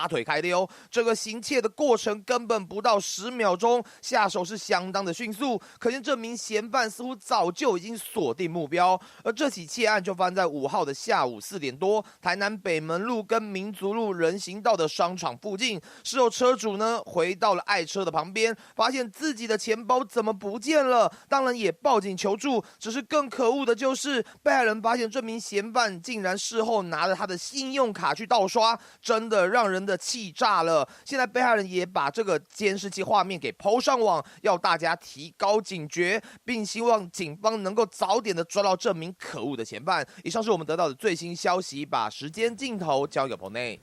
拔腿开溜，这个行窃的过程根本不到10秒钟，下手是相当的迅速，可见这名嫌犯似乎早就已经锁定目标。而这起窃案就发生在5号的下午4点多，台南北门路跟民族路人行道的商场附近。事后车主呢回到了爱车的旁边，发现自己的钱包怎么不见了，当然也报警求助。只是更可恶的就是被害人发现这名嫌犯竟然事后拿着他的信用卡去盗刷，真的让人的气炸了。现在被害人也把这个监视器画面给 PO 上网，要大家提高警觉，并希望警方能够早点的抓到这名可恶的嫌犯。以上是我们得到的最新消息，把时间镜头交给棚内。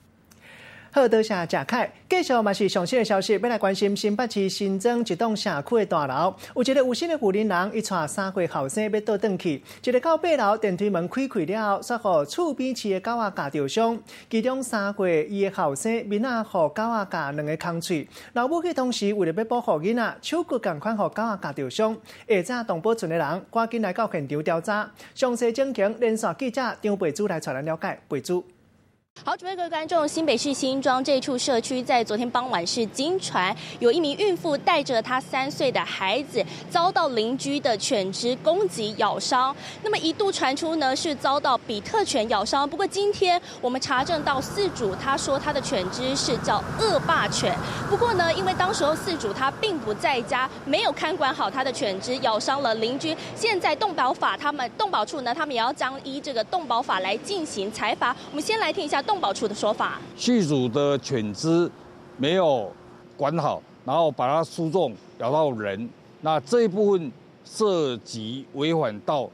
好，多谢贾凯。继续嘛是上新的消息，要来关心新北市新增一栋社区的大楼，有一个有心的妇人人，伊带3岁后生要倒转去，一个到8楼电梯门开了后，煞互厝边饲的狗仔咬着伤，其中3岁伊的后生面仔互狗仔咬2个空喙，老母去同时为了要保护囡仔，手骨同款互狗仔咬着伤。下早动保村的人赶紧来到现场调查，详细情形连线记者张培珠来带咱了解。培珠。好，各位观众，新北市新庄这处社区在昨天傍晚是经传有一名孕妇带着她3岁的孩子遭到邻居的犬只攻击咬伤，那么一度传出呢是遭到比特犬咬伤。不过今天我们查证到饲主他说他的犬只是叫恶霸犬，不过呢因为当时候饲主他并不在家，没有看管好他的犬只，咬伤了邻居。现在动保处呢他们也要将依这个动保法来进行裁罚。我们先来听一下动保处的说法，饲主的犬只没有管好，然后把它输中咬到人，那这一部分涉及违反到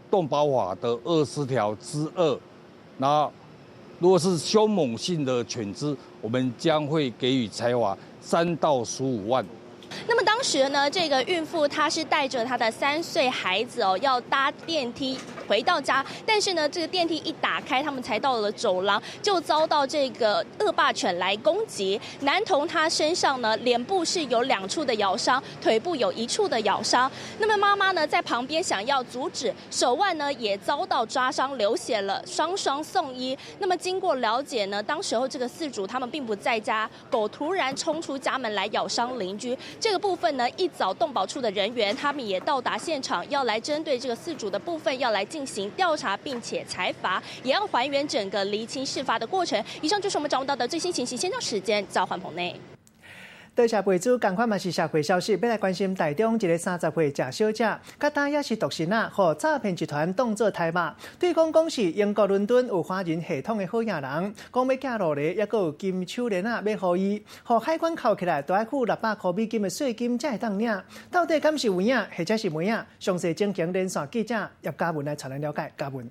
动保法的20条之2。那如果是凶猛性的犬只，我们将会给予裁罚3到15万。那么当时呢，这个孕妇她是带着她的3岁孩子要搭电梯回到家，但是呢，这个电梯一打开，他们才到了走廊，就遭到这个恶霸犬来攻击。男童他身上呢，脸部是有2处的咬伤，腿部有1处的咬伤。那么妈妈呢，在旁边想要阻止，手腕呢也遭到抓伤，流血了，双送医。那么经过了解呢，当时候这个饲主他们并不在家，狗突然冲出家门来咬伤邻居。这个部分呢，一早动保处的人员他们也到达现场，要来针对这个饲主的部分要来进行调查，并且裁罚，也要还原整个厘清事发的过程。以上就是我们掌握到的最新情形，现场时间交还棚内。多谢培珠，同款嘛是社会消息，要来关心台中一个30岁郑小姐，甲他也是独生仔，互诈骗集团当作台马。对方讲是英国伦敦有华人系统的好野人，讲要寄落嚟，还佫有金手链要互伊，互海关扣起来，都要付600块美金的税金才会当领。到底敢是有影，或者是无影？详细情形连线记者叶嘉文来带咱了解。嘉文。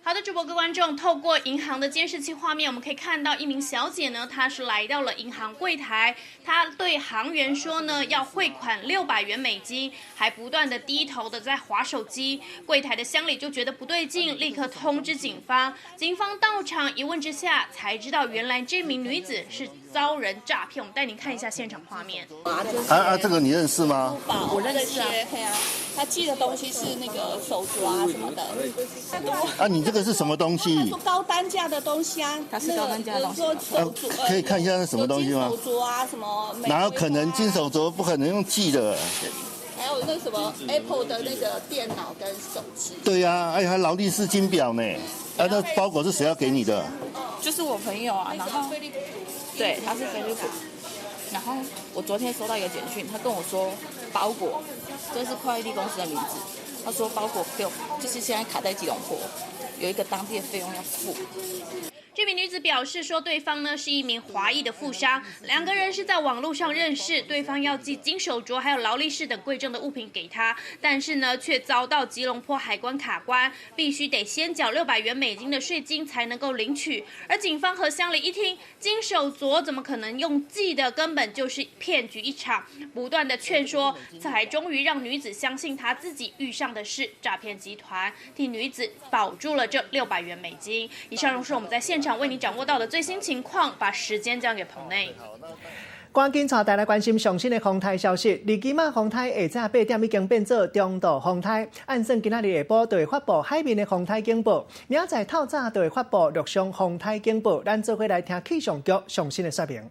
好的，主播各位观众，透过银行的监视器画面，我们可以看到一名小姐呢，她是来到了银行柜台，她对行员说呢，要汇款600元美金，还不断的低头的在滑手机。柜台的乡里就觉得不对劲，立刻通知警方。警方到场一问之下，才知道原来这名女子是遭人诈骗。我们带您看一下现场画面。这个你认识吗？我认识啊，他寄的东西是那个手镯什么的。你这个是什么东西？说高单价的东西啊，它是高单价的东西。可以看一下是什么东西吗？手镯啊，什么？哪有可能金手镯不可能用寄的？还有那什么 Apple 的那个电脑跟手机。对呀，还劳力士金表呢。那包裹是谁要给你的？就是我朋友啊，然后对，他是菲利普。然后我昨天收到一个简讯，他跟我说包裹，这是快递公司的名字。他说包裹费用就是现在卡在吉隆坡，有一个当地的费用要付。这名女子表示说，对方呢是一名华裔的富商，2个人是在网络上认识，对方要寄金手镯还有劳力士等贵重的物品给他，但是呢却遭到吉隆坡海关卡关，必须得先缴600元美金的税金才能够领取。而警方和乡里一听，金手镯怎么可能用寄的，根本就是骗局一场，不断的劝说，才终于让女子相信她自己遇上的是诈骗集团，替女子保住了这600元美金。以上是我们在现场为你掌握到的最新情况，把时间交给棚内。赶紧带大家关心上新的风台消息。日基马风台下晝8點已經變做中度風台，按算今仔日下晡就會發布海面的風台警報，明仔載透早就會發布陸上風台警報。咱做伙來聽氣象局上新的說明。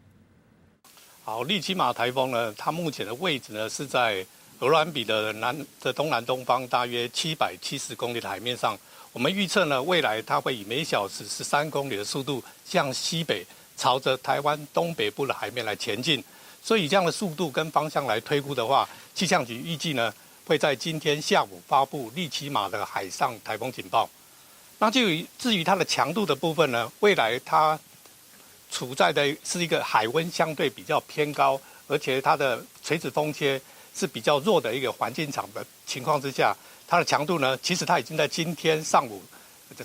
好，利奇马台风呢，它目前的位置呢是在鹅銮比的东南东方，大约770公里的海面上。我们预测呢，未来它会以每小时13公里的速度向西北，朝着台湾东北部的海面来前进。所以以这样的速度跟方向来推估的话，气象局预计呢会在今天下午发布利奇马的海上台风警报。那至于它的强度的部分呢，未来它处在的是一个海温相对比较偏高，而且它的垂直风切是比较弱的一个环境场的情况之下，它的强度呢，其实它已经在今天上午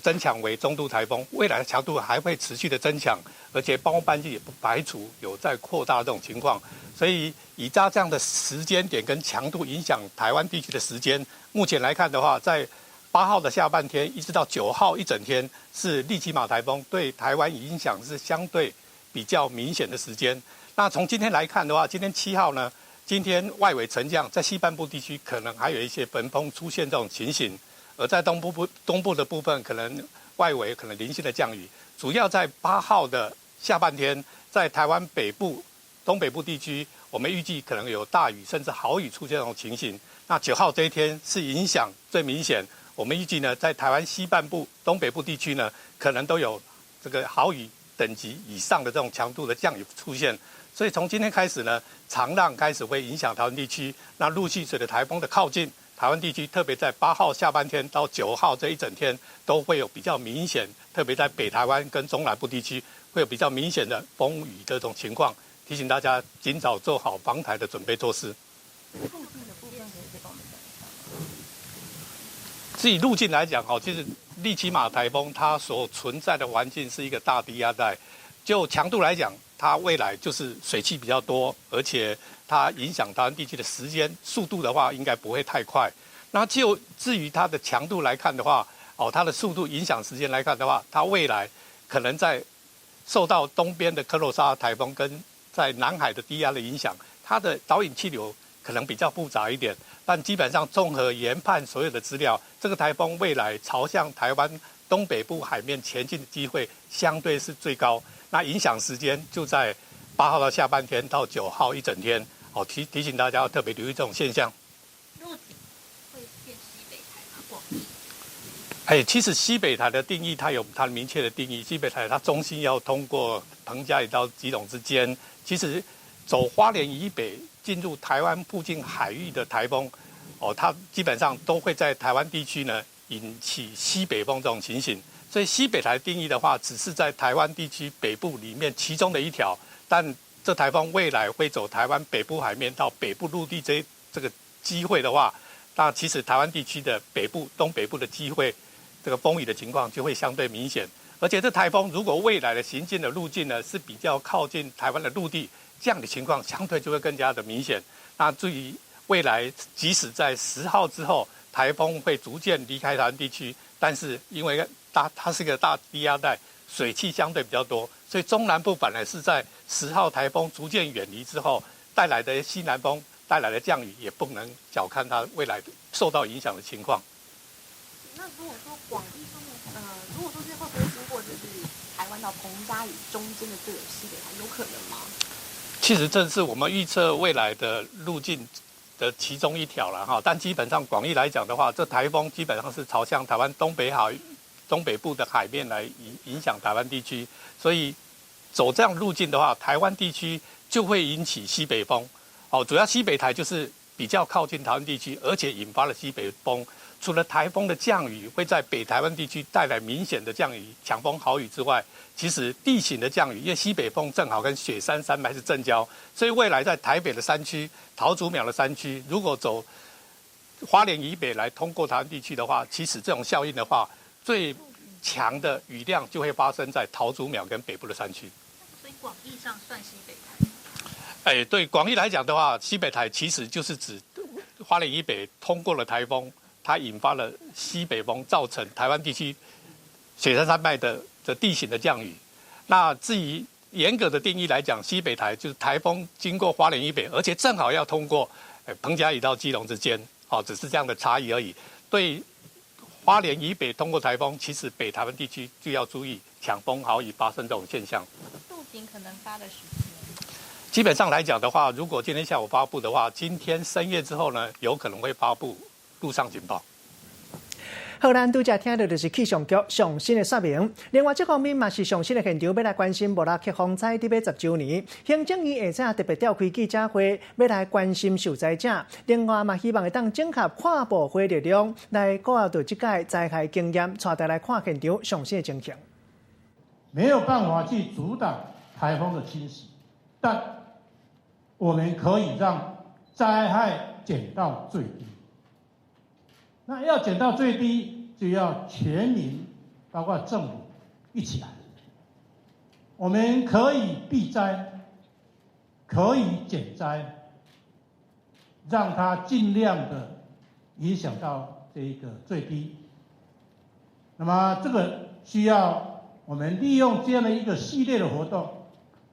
增强为中度台风，未来的强度还会持续的增强，而且暴风半径也不排除有在扩大这种情况。所以以它这样的时间点跟强度影响台湾地区的时间，目前来看的话，在8号的下半天一直到9号一整天是利奇马台风对台湾影响是相对比较明显的时间。那从今天来看的话，今天7号呢，今天外围沉降，在西半部地区可能还有一些焚风出现这种情形，而在东部的部分，可能外围可能零星的降雨。主要在8号的下半天，在台湾北部、东北部地区，我们预计可能有大雨甚至豪雨出现这种情形。那9号这一天是影响最明显，我们预计呢，在台湾西半部、东北部地区呢，可能都有这个豪雨等级以上的这种强度的降雨出现。所以从今天开始呢，长浪开始会影响台湾地区，那陆续随着台风的靠近，台湾地区特别在8号下半天到9号这一整天都会有比较明显，特别在北台湾跟中南部地区会有比较明显的风雨的这种情况，提醒大家尽早做好防台的准备措施。至于路径来讲，其实利奇马台风它所存在的环境是一个大低压带，就强度来讲，它未来就是水汽比较多，而且它影响台湾地区的时间速度的话，应该不会太快。那就至于它的强度来看的话，它的速度影响时间来看的话，它未来可能在受到东边的科罗莎台风跟在南海的低压的影响，它的导引气流可能比较复杂一点，但基本上综合研判所有的资料，这个台风未来朝向台湾东北部海面前进的机会相对是最高。那影响时间就在8号的下半天到9号一整天。提醒大家要特别留意这种现象。落底会变西北台吗？广义？其实西北台的定义它有它明确的定义，西北台它中心要通过彭佳屿到基隆之间，其实走花莲以北进入台湾附近海域的台风，它基本上都会在台湾地区呢引起西北风这种情形。所以西北台定义的话，只是在台湾地区北部里面其中的一条，但这台风未来会走台湾北部海面到北部陆地这个机会的话，那其实台湾地区的北部、东北部的机会，这个风雨的情况就会相对明显。而且这台风如果未来的行进的路径呢是比较靠近台湾的陆地，这样的情况相对就会更加的明显。那至于未来，即使在10号之后，台风会逐渐离开台湾地区，但是因为它是一个大低压带，水汽相对比较多，所以中南部反而是在10号台风逐渐远离之后带来的西南风带来的降雨，也不能小看它未来受到影响的情况。那如果说广义上面，如果说是会不会经过就是台湾到彭佳屿中间的这个西北台，有可能吗？其实这是我们预测未来的路径的其中一条了哈，但基本上广义来讲的话，这台风基本上是朝向台湾东北部的海面来影响台湾地区，所以走这样路径的话，台湾地区就会引起西北风。主要西北台就是比较靠近台湾地区，而且引发了西北风。除了台风的降雨会在北台湾地区带来明显的降雨、强风豪雨之外，其实地形的降雨，因为西北风正好跟雪山山脉是正交，所以未来在台北的山区、桃竹苗的山区，如果走花莲以北来通过台湾地区的话，其实这种效应的话，最强的雨量就会发生在桃竹苗跟北部的山区。所以广义上算西北台？对，广义来讲的话，西北台其实就是指花莲以北通过了台风，它引发了西北风，造成台湾地区雪山山脉的地形的降雨。那至于严格的定义来讲，西北台就是台风经过花莲以北，而且正好要通过澎嘉义到基隆之间，只是这样的差异而已。对花莲以北通过台风，其实北台湾地区就要注意强风豪雨发生这种现象。路警可能发的时间。基本上来讲的话，如果今天下午发布的话，今天深夜之后呢，有可能会发布陆上警报。好，咱拄则听到就是气象局上新的说明。另外，这方面嘛是上新的现场，要来关心无拉克风灾伫要10周年，行政院下早特别召开记者会，要来关心受灾者。另外嘛，希望会当整合跨部会力量，来顾到这届灾害经验，带大来看现场上新的情形。没有办法去阻挡台风的侵袭，但我们可以让灾害减到最低。那要减到最低，就要全民，包括政府一起来。我们可以避灾，可以减灾，让它尽量的影响到这个最低。那么这个需要我们利用这样的一个系列的活动，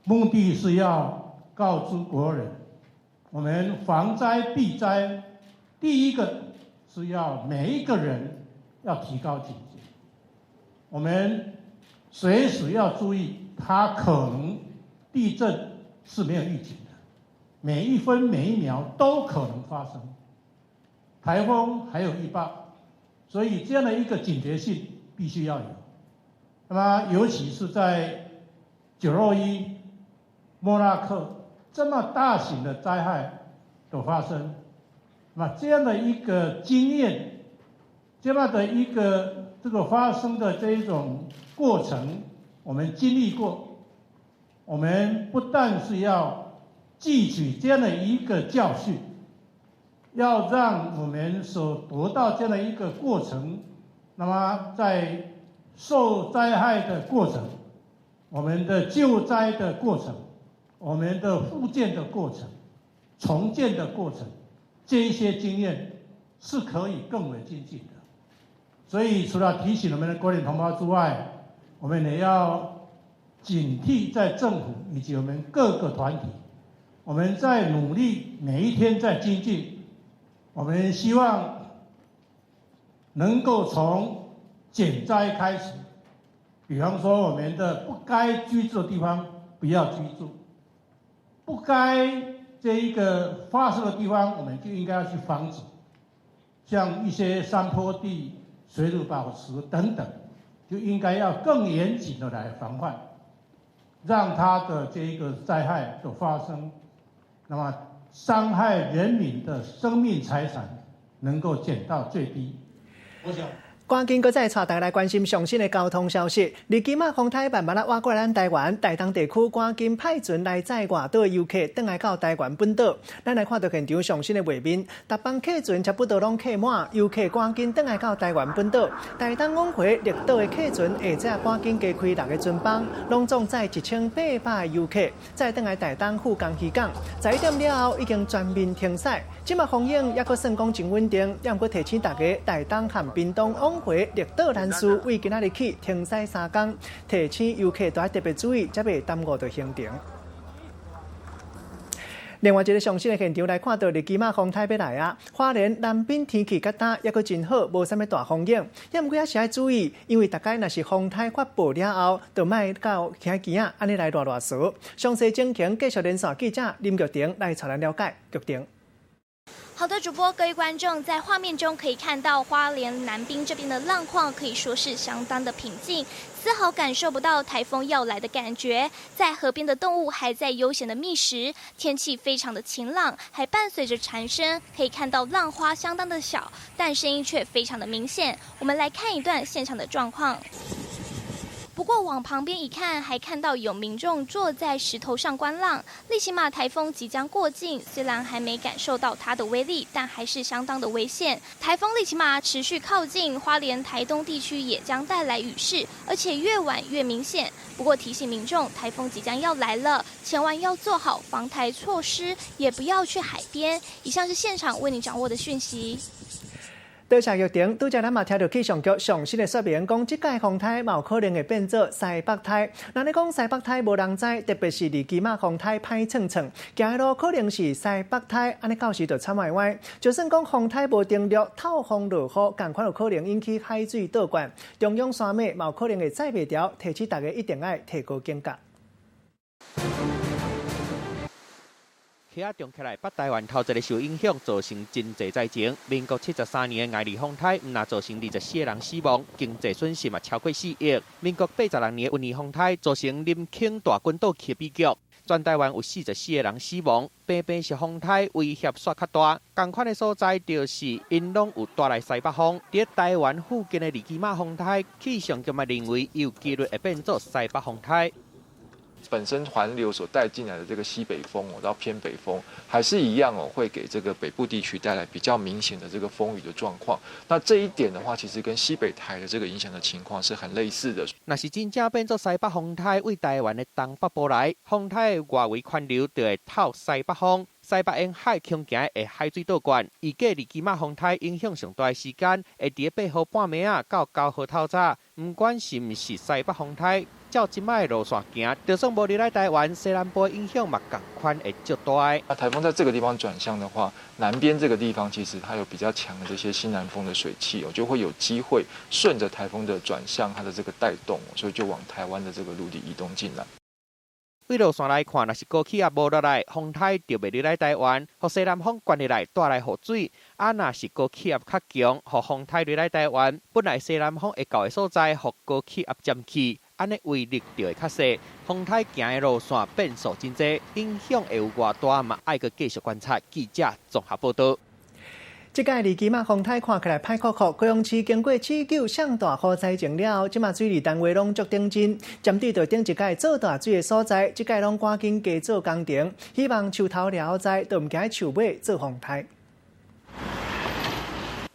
目的是要告知国人，我们防灾避灾，第一个是要每一个人要提高警觉，我们随时要注意，它可能地震是没有预警的，每一分每一秒都可能发生，台风还有预报，所以这样的一个警觉性必须要有。那么尤其是在921、莫拉克这么大型的灾害的发生，那么这样的一个经验，这样的一个这个发生的这一种过程，我们经历过，我们不但是要汲取这样的一个教训，要让我们所得到这样的一个过程，那么在受灾害的过程，我们的救灾的过程，我们的复建的过程，重建的过程，这一些经验是可以更为精进的。所以除了提醒我们的国人同胞之外，我们也要警惕在政府以及我们各个团体，我们在努力，每一天在精进，我们希望能够从减灾开始，比方说我们的不该居住的地方不要居住，不该这一个发生的地方，我们就应该要去防止，像一些山坡地、水土保持等等，就应该要更严谨的来防范，让它的这一个灾害的发生，那么伤害人民的生命财产能够减到最低。我想。赶紧搁再带大家来关心上新的交通消息。日今啊，风台慢慢啊划过咱台湾大东地区，赶紧派船来载外岛的游客，转来到台湾本岛。咱来看到现场上新的画面，逐班客船差不多拢客满，游客赶紧转来到台湾本岛。大东往回绿岛的客船下早赶紧加开6个船帮，拢总载1800个游客，再转来大东富冈渔港。11点了后已经全面停驶。即马风影也阁算讲真稳定，也毋过提醒大家，大东和屏东往回绿岛人士为今仔日起停驶3天，提醒游客都要特别注意，才袂耽误到行程。另外一个上新的现场来看到，日今仔风台要来啊，花莲南滨天气较淡，也阁真好，无啥物大风影。也毋过也是要注意，因为大概若是风台发布了后，就莫到行机啊，安尼来乱踅。详细情形继续连线记者林玉婷来带咱了解。玉婷。好的，主播，各位观众，在画面中可以看到花莲南滨这边的浪况可以说是相当的平静，丝毫感受不到台风要来的感觉。在河边的动物还在悠闲的觅食，天气非常的晴朗，还伴随着蝉声，可以看到浪花相当的小，但声音却非常的明显。我们来看一段现场的状况。不过往旁边一看，还看到有民众坐在石头上观浪。利奇马台风即将过境，虽然还没感受到它的威力，但还是相当的危险。台风利奇马持续靠近花莲、台东地区，也将带来雨势，而且越晚越明显。不过提醒民众，台风即将要来了，千万要做好防台措施，也不要去海边。以上是现场为你掌握的讯息。多谢玉婷，拄则咱嘛听到气象局详细的说明，讲即届风台嘛有可能会变做西北台。那你讲西北台无人知，特别是离基马风台歹蹭蹭，行的路可能是西北台，安尼到时就惨歪歪。就算讲风台无定律，透风落雨，同款有可能引起海水倒灌，中央山脉嘛有可能会载袂掉，提醒大家一定要提高警觉。起啊，中起来，北台湾头一个受影响，造成真济灾情。民国73年的艾利风台，毋但造成24个人死亡，经济损失嘛超过4亿。民国86年的温尼风台，造成林肯大群岛起悲剧，全台湾有44个人死亡。偏偏是风台威胁煞较大，同款的所在就是因拢有带来西北风。伫台湾附近的利基马风台，气象局嘛认为有机会会变做西北风台。本身环流所带进来的这个西北风到偏北风，还是一样会给这个北部地区带来比较明显的这个风雨的状况。那这一点的话，其实跟西北台的这个影响的情况是很类似的。若是真正变做西北风台为台湾的东北部来，风台的外围环流就会透西北风。西北沿海空行的海水倒灌，预计利基马风台影响上大的时间会伫8号半暝啊到9号透早。不管是毋是西北风台，照即摆路线行，就算无入来台湾，西南部影响嘛同款会较大。那台风在这个地方转向的话，南边这个地方其实它有比较强的这些西南风的水汽就会有机会顺着台风的转向，它的这个带动所以就往台湾的这个陆地移动进来。为路线来看，若是高气压无落来，风台就袂入来台湾，互西南风灌入来，带来雨水。若是高气压较强，互风台入来台湾，本来西南风会到的所在，互高气压占去，安尼威力就会较细。风台行的路线变数真多，影响会有偌大嘛？爱阁继续观察。记者综合报道。即届利基马风台看起来歹酷酷，高雄市经过持久上大雨灾情了，即马水利单位拢足顶真，针对着顶一届做大水的所在，即届拢赶紧加做工程，希望树头了灾，都毋惊树尾做风台。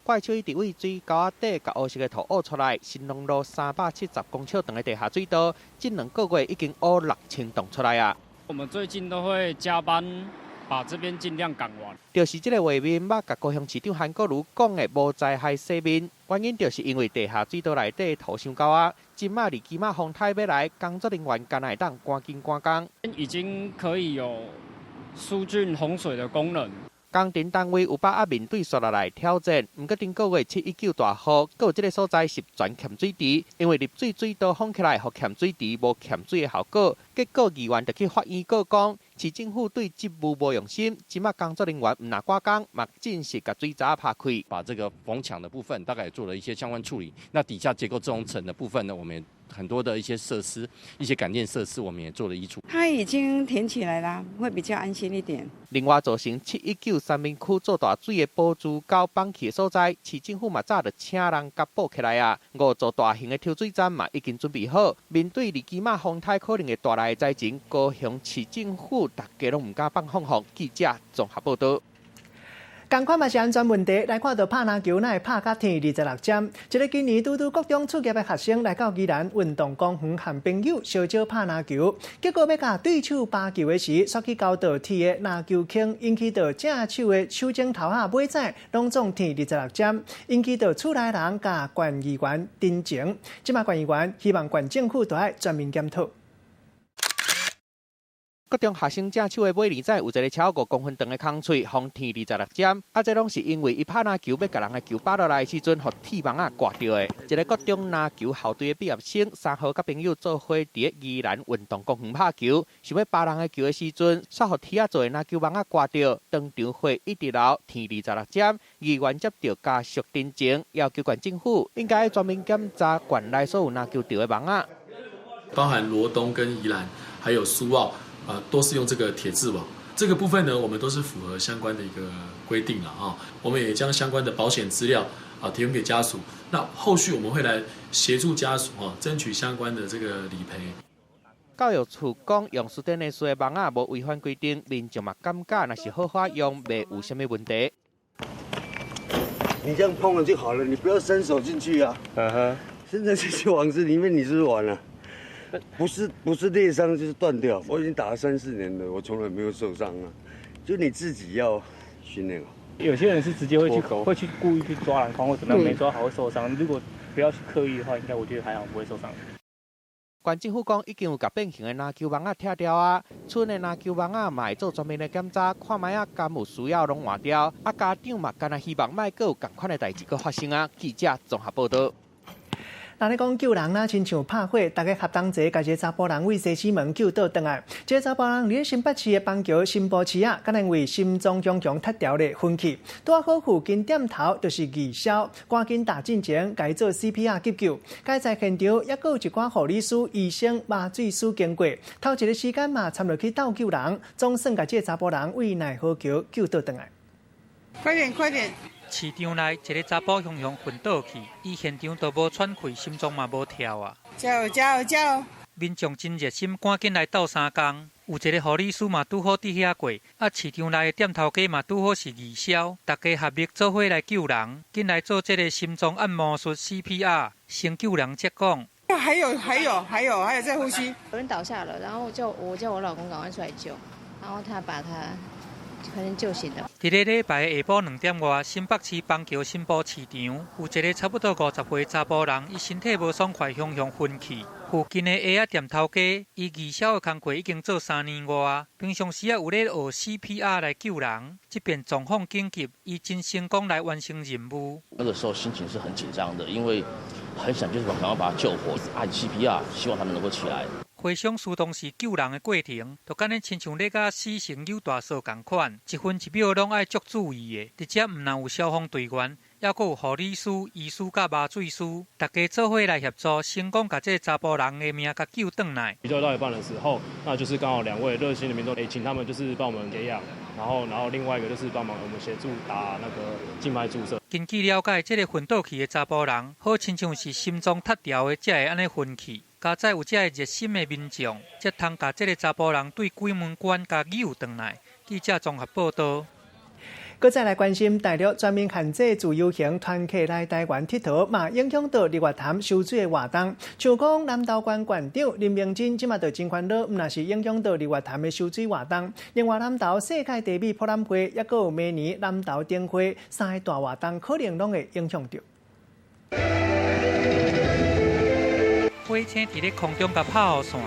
怪手伊伫位水沟底，甲乌色的土挖出来，新隆路370公尺长的地下水道，近2个月已经挖6000洞出来啊！我们最近都会加班，把这边尽量赶完。就是这个画面，捌甲高雄市长韩国瑜讲的无灾害洗面，原因就是因为地下水道内底土伤高啊。今马利基马风台要来，工作人员敢会当赶紧赶工，已经可以有疏浚洪水的功能。工程单位有把握面对刷落来挑战，不过顶个月7、19大雨，还有这个所在是全欠水池，因为入水水道封起来，互欠水池无欠水的效果，结果议员就去法院告讲，市政府对职务无用心，即马工作人员唔拿赶工，嘛正式甲水闸拍开，把这个逢墙的部分大概也做了一些相关处理。那底下结构重层的部分呢，我们很多的一些设施、一些感电设施，我们也做了移除。它已经填起来了，会比较安心一点。另外，造成7、19三明区做大水的宝珠沟放弃的所在，市政府嘛早就请人甲补起来啊。5座大型的抽水站嘛已经准备好。面对利基马风台可能会带来的灾情，高雄市政府大家拢唔敢放放风。记者综合报道。同款嘛是安全问题，来看到拍篮球，那会拍甲天26点。一个今年拄国中辍业的学生来到宜兰运动公园，和朋友小招拍篮球，结果要甲对手扒球的时，摔去交到天的篮球坑，引起到正手的手指头下尾指拢中天26点，引起到厝内人甲县议员陈情。即马县议员希望县政府要全面检讨。各中学生正手的尾二指有一个超5公分长的空喙，风天26点，这拢是因为伊拍篮球要甲人的球扒落来的时阵，互铁网啊挂掉的。一个国中篮球校队的毕业生3号甲朋友做伙伫宜兰运动公园拍球，想要扒人的球的时阵，煞互铁做的篮球网啊挂掉。当场会一直流天26点，议员接到家属陈情，要求县政府应该专门检查县内所有篮球场的网啊，包含罗东跟宜兰还有苏澳。都是用这个铁质网，这个部分呢，我们都是符合相关的一个规定了啊。我们也将相关的保险资料提供给家属。那后续我们会来协助家属争取相关的这个理赔。教育处讲，用斯电内斯的网啊无违反规定，民众嘛感觉那是好好用，袂有什么问题。你这样碰了就好了，你不要伸手进去啊。伸手进去网子里面，你是不是完了？不是裂伤就是断掉。我已经打了3、4年了，我从来没有受伤啊。就你自己要训练好。有些人是直接会去故意去抓篮筐或怎么样，没抓好会受伤。如果不要去刻意的话，应该我觉得还好，不会受伤。县政府讲已经有甲变形的篮球网拆掉啊，村的篮球网嘛会做全面的检查，看卖敢有需要拢换掉。家长嘛，干那希望卖有同款的代志搁发生啊。记者综合报道。人咧讲救人啦，亲像拍火，大家合同齐，甲一个查甫人为西西门救倒转来。这个查甫人伫新北市的邦桥新埔市啊，敢因为心脏强强塌掉咧昏去，拄好附近点头就是二小，赶紧打进前，甲伊做 CPR 急救。该在现场也有一寡护理师、医生、麻醉师经过，头一个时间嘛，参落去斗救人，总算甲这个查甫人为奈何桥救倒转来。快点，快点！市场内一个查甫雄雄昏倒去，伊现场都无喘气，心脏嘛无跳啊！加油，加油，加油！民众真热心，赶紧来斗相共。有一个护理师嘛拄好伫遐过，市场内的店头家嘛拄好是义消，大家合力做伙来救人，紧来做这个心脏按摩术 CPR， 先救人再讲。还有在呼吸。有人倒下了，然后我叫我老公赶快出来救，然后他把他。可能救醒了。伫个礼拜下晡2点外，新北市邦桥新埔市场有一个差不多50岁查甫人，伊身体无爽快，雄雄昏去。附近的鞋仔店头家，伊义消的工课已经做3年外，平常时有咧学 CPR 来救人。这边状况紧急，伊真成功来完成任务。那个时候心情是很紧张的，因为很想就是赶快把他救活，按 CPR， 希望他们能够起来。回想苏当时救人的过程，就敢若亲像咧甲死神扭大扫共款，一分一秒拢爱足注意的。而且唔但有消防队员，还有护理师、医师甲麻醉师，大家做伙来协助，成功把这查甫人的命甲救转来。急救到一半的时候，那就是刚好2位热心的民众，请他们就是帮我们给氧，然后另外一个就是帮忙我们协助打那个静脉注射。根据了解，这个昏倒去的查甫人，好亲像是心脏塌掉的，才会安尼昏去。加在有这热心的民众，才通把这个查甫人对鬼门关甲救转来。记者综合报道。搁再来关心大陆全面限制自由行团客来台湾佚佗，嘛影响到日月潭收水的活动。像讲南投县县长林明珍即马就真烦恼，毋若是影响到日月潭的收水活动。另外，南投世界地美博览会，也有明年南投灯会3个大活动，可能拢会影响到。火星伫咧空中甲抛线，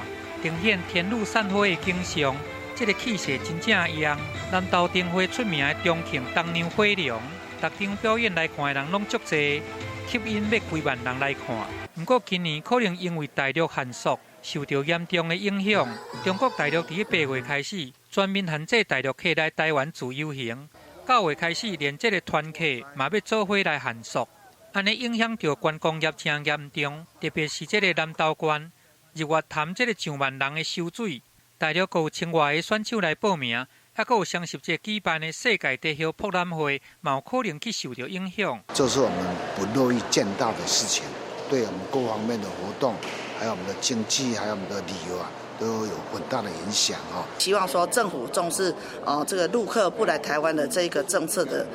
呈现天女散花的景象。这个气势真正扬。南投灯会出名的中庆东娘火龙，逐场表演来看的人拢足济，吸引要几万人来看。不过今年可能因为大陆限缩受到严重的影响，中国大陆伫8月开始全面限制大陆客来台湾自由行，9月开始连这个团客嘛要做伙来限缩。安尼影响到观光业真严重，特别是这个南投县日月潭这个上万人的收水，大陆有千外个选手来报名，还有双十节举办的世界地球博览会，嘛有可能去受到影响。这是我们不乐意见到的事情，对我们各方面的活动，还有我们的经济，还有我们的旅游啊，都有很大的影响哦。希望说政府重视这个陆客不来台湾的这个政策的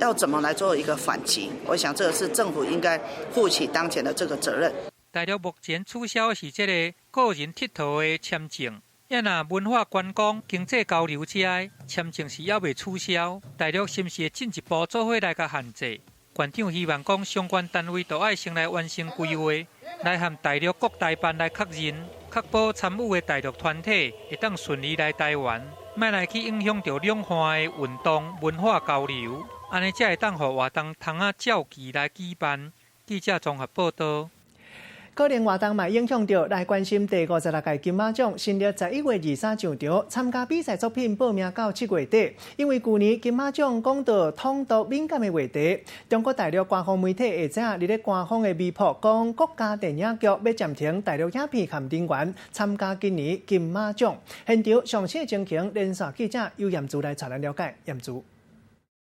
要怎么来做一个反击？我想这个是政府应该负起当前的这个责任。大陆目前取消的是这个个人佚佗的签证，也若文化观光、经济交流这些签证是还未取消。大陆是不是会进一步做伙来甲限制？县长希望讲相关单位都爱先来完成规划，来和大陆各代办来确认，确保参与的大陆团体会当顺利来台湾，莫来去影响到两岸的运动文化交流，安尼才会当互活动通照期来举办。记者综合报道。个人活动嘛影响到来关心第56届金马奖，新历11月23上场，参加比赛作品报名到7月底。因为去年金马奖讲到统独敏感的话题，中国大陆官方媒体会知影，伫咧官方的微博讲，国家电影局要暂停大陆影片含人员参加今年金马奖。现场详细情形，连线记者由严竹来带咱了解。严竹。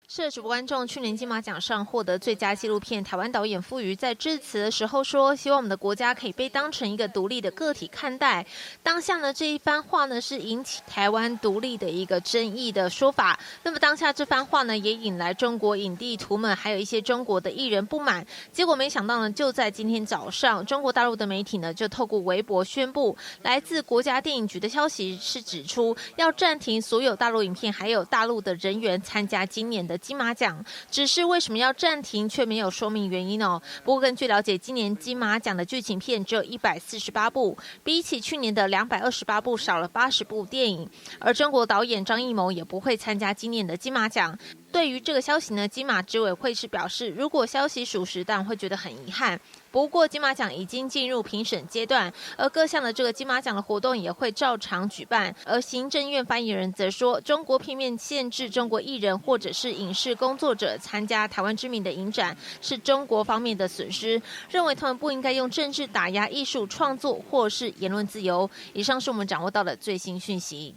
是主播观众去年金马奖上获得最佳纪录片，台湾导演傅余在致辞的时候说，希望我们的国家可以被当成一个独立的个体看待。当下呢这一番话呢是引起台湾独立的一个争议的说法。那么当下这番话呢也引来中国影帝图们还有一些中国的艺人不满。结果没想到呢，就在今天早上，中国大陆的媒体呢就透过微博宣布，来自国家电影局的消息是指出，要暂停所有大陆影片还有大陆的人员参加今年的金马奖，只是为什么要暂停却没有说明原因哦。不过根据了解，今年金马奖的剧情片只有148部，比起去年的228部少了80部电影。而中国导演张艺谋也不会参加今年的金马奖。对于这个消息呢，金马执委会是表示，如果消息属实，但会觉得很遗憾。不过金马奖已经进入评审阶段，而各项的这个金马奖的活动也会照常举办。而行政院发言人则说，中国片面限制中国艺人或者是影视工作者参加台湾知名的影展，是中国方面的损失，认为他们不应该用政治打压艺术创作或是言论自由。以上是我们掌握到的最新讯息。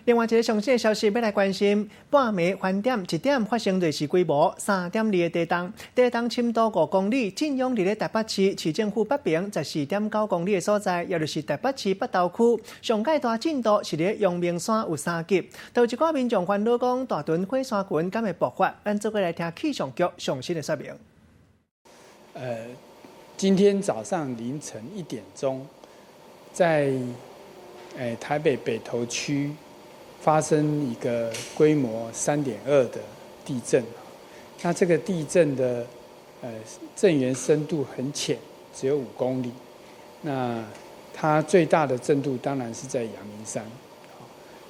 另外一个详细的消息要来关心，半暝翻点1点发生瑞士规模3.2的地动深度5公里，震央伫咧台北市市政府北边14.9公里的所在，也就是台北市北投区。上界大震度是咧阳明山有3级，导致寡民众烦恼讲大屯火山群敢会爆发。咱做过来听气象局详细的说明。今天早上凌晨1点钟，在台北北投区发生一个规模3.2的地震，那这个地震的震源深度很浅，只有5公里。那它最大的震度当然是在阳明山，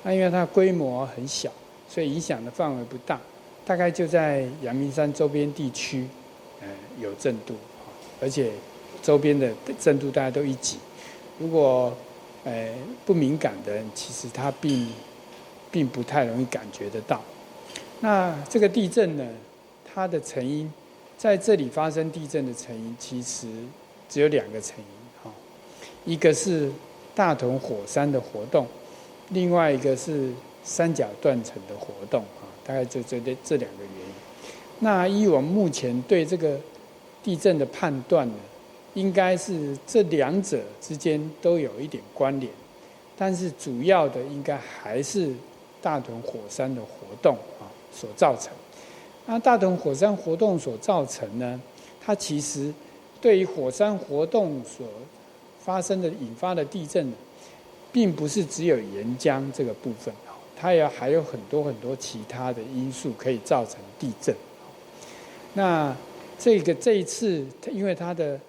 那因为它规模很小，所以影响的范围不大，大概就在阳明山周边地区有震度，而且周边的震度大家都1级。如果不敏感的人，其实他并不太容易感觉得到。那这个地震呢，它的成因在这里发生地震的成因，其实只有2个成因，一个是大屯火山的活动，另外一个是三角断层的活动，大概就这2个原因。那依我们目前对这个地震的判断呢，应该是这2者之间都有一点关联，但是主要的应该还是大屯火山的活动所造成。那大屯火山活动所造成呢，它其实对于火山活动所发生的引发的地震，并不是只有岩浆这个部分，它还有很多很多其他的因素可以造成地震。那这一次，因为它的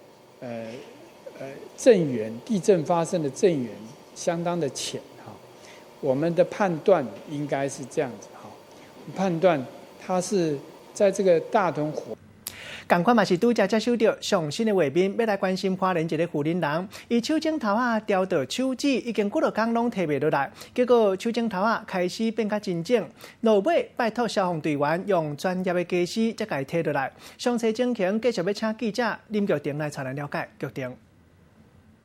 震源地震发生的震源相当的浅，我们的判断应该是这样子，判断它是在这个大屯火。同款嘛是拄才接收到上新的画面，要来关心花莲一个富人人，伊手指头掉到手指已经几落天拢摕袂落来，结果手指头开始变甲真肿，落尾拜托消防队员用专业的技师才甲伊摕落来。详细情形继续要请记者林玉婷来带咱了解。玉婷。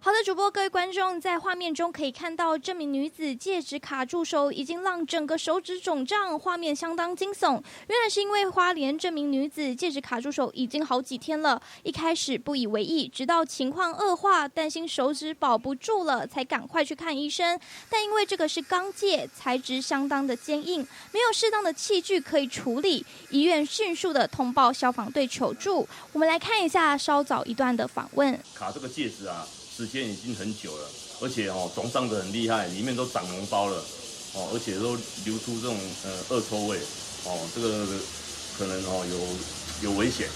好的，主播，各位观众，在画面中可以看到这名女子戒指卡住手，已经让整个手指肿胀，画面相当惊悚。原来是因为花莲这名女子戒指卡住手已经好几天了，一开始不以为意，直到情况恶化，担心手指保不住了，才赶快去看医生。但因为这个是钢戒，材质相当的坚硬，没有适当的器具可以处理，医院迅速的通报消防队求助。我们来看一下稍早一段的访问。卡这个戒指时间已经很久了，而且肿胀得很厉害，里面都长脓包了，而且都流出这种恶臭味，这个可能有危险，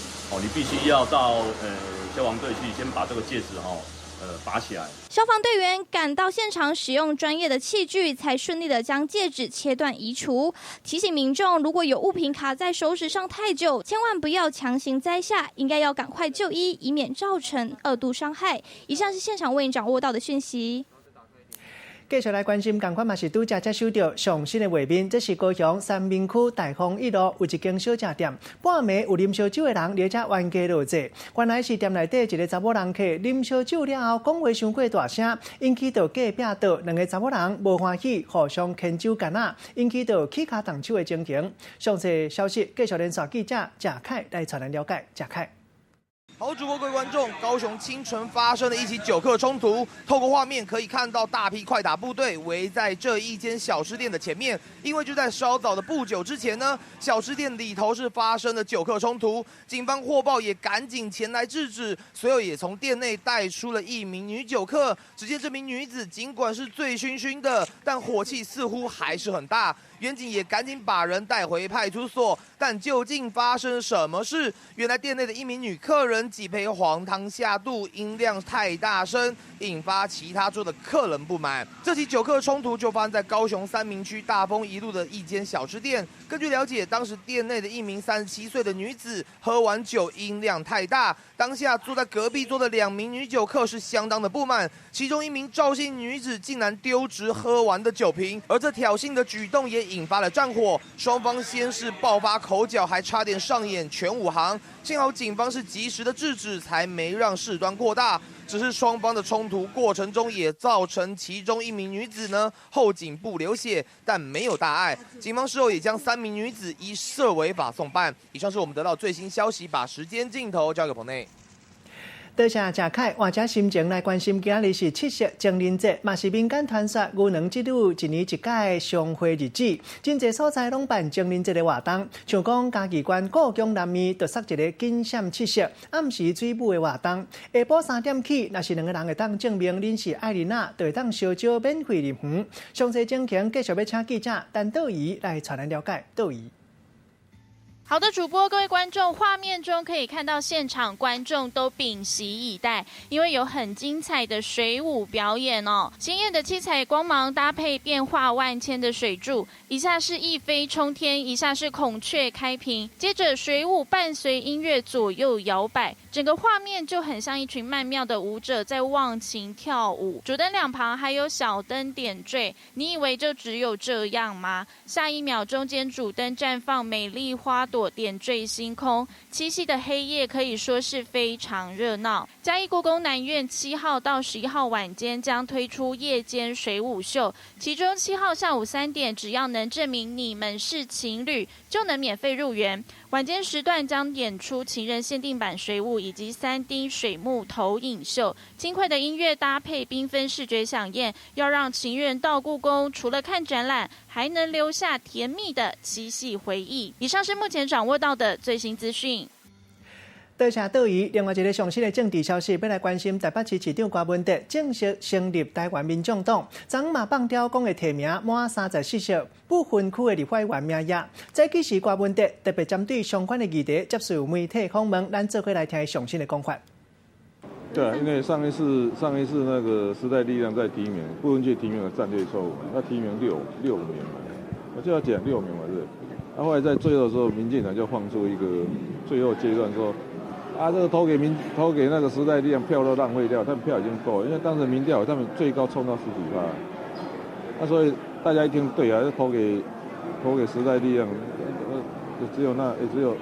你必须要到消防队去先把这个戒指拔起来。消防队员赶到现场，使用专业的器具，才顺利的将戒指切断移除。提醒民众，如果有物品卡在手指上太久，千万不要强行摘下，应该要赶快就医，以免造成2度伤害。以上是现场为你掌握到的讯息。继续来关心，同款嘛是拄才接收到上新的画面，这是高雄三民区大丰1路有一间小食店，半暝有啉烧酒的人在这冤家路坐，原来是店内底一个查某人客啉烧酒了后讲话伤过大声，引起到隔壁桌2个查某人无欢喜，互相牵酒干引起到起骹动手的情形。详细消息继续连线记者贾凯来带咱了解。贾凯。好，主播各位观众，高雄清晨发生的一起酒客冲突，透过画面可以看到大批快打部队围在这一间小吃店的前面，因为就在稍早的不久之前呢，小吃店里头是发生了酒客冲突，警方获报也赶紧前来制止，随后也从店内带出了一名女酒客。只见这名女子尽管是醉醺醺的，但火气似乎还是很大。员警也赶紧把人带回派出所，但究竟发生什么事？原来店内的一名女客人几杯黄汤下肚，音量太大声，引发其他桌的客人不满。这起酒客冲突就发生在高雄三民区大丰一路的一间小吃店。根据了解，当时店内的一名37岁的女子喝完酒，音量太大，当下坐在隔壁桌的2名女酒客是相当的不满，其中一名赵姓女子竟然丢掷喝完的酒瓶，而这挑衅的举动也引发了战火，双方先是爆发口角，还差点上演全武行。幸好警方是及时的制止，才没让事端扩大。只是双方的冲突过程中，也造成其中一名女子呢后颈部流血，但没有大碍。警方事后也将3名女子依涉违法送办。以上是我们得到最新消息，把时间镜头交给棚内。多谢贾凯，或者心情来关心，今日是七夕情人节，嘛是民间传说牛郎织女一年一届的相会日子，真侪所在拢办情人节的活动，像讲嘉义县故宫南面就设一个金闪七夕，暗时水舞的活动，下晡3点起，若是2个人会当证明恁是爱人啊，就会当烧酒免费入园。详细情形继续要请记者陈道仪来带咱了解。道仪。好的，主播，各位观众，画面中可以看到现场观众都屏息以待，因为有很精彩的水舞表演哦。鲜艳的七彩光芒搭配变化万千的水柱，一下是一飞冲天，一下是孔雀开屏，接着水舞伴随音乐左右摇摆，整个画面就很像一群曼妙的舞者在忘情跳舞。主灯两旁还有小灯点缀，你以为就只有这样吗？下一秒，中间主灯绽放美丽花朵，点缀星空。七夕的黑夜可以说是非常热闹。嘉义故宫南院7号到11号晚间将推出夜间水舞秀，其中7号下午3点，只要能证明你们是情侣，就能免费入园。晚间时段将演出情人限定版水舞以及3D 水幕投影秀，轻快的音乐搭配缤纷视觉飨宴，要让情人到故宫除了看展览，还能留下甜蜜的七夕回忆。以上是目前掌握到的最新资讯。多谢道仪。另外一个上新的政治消息，要来关心台北市市长郭文哲正式成立台湾民众党，昨嘛放掉讲的提名满34席，不分区的立法院名额。这其实郭文哲特别针对相关的议题接受媒体访问，咱做伙来听上新的讲法。对啊，因为上一次那个时代力量在提名不分区提名的战略错误，那提名6名嘛，我就要讲6名嘛，是。那后来在最后的时候，民进党就放出一个最后阶段说。啊，这个投给那个时代力量票都浪费掉，他们票已经够了，因为当时民调他们最高冲到10几%，那所以大家一听对啊，就投给时代力量，只有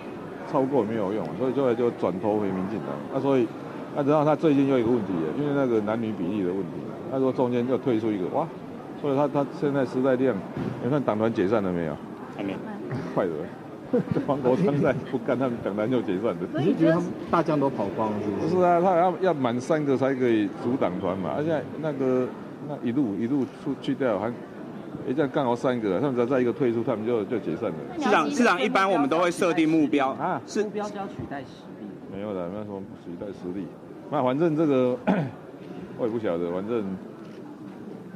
超过没有用，所以后来就转投回民进党。那所以，然后他最近又有一个问题了，因为那个男女比例的问题，他说中间就退出一个哇，所以他现在时代力量，你看党团解散了没有？还没，快了。黄国昌在不干，他们党团就解散的。你是觉得他们大将都跑光了是不是？不是啊，他要满3个才可以组党团嘛，而且那一路去掉，还这样刚好3个，他们只要再一个退出，他们就解散了。市长一般我们都会设定目标啊，目标就要取代实力。没有的，没有什么取代实力。那反正这个我也不晓得，反正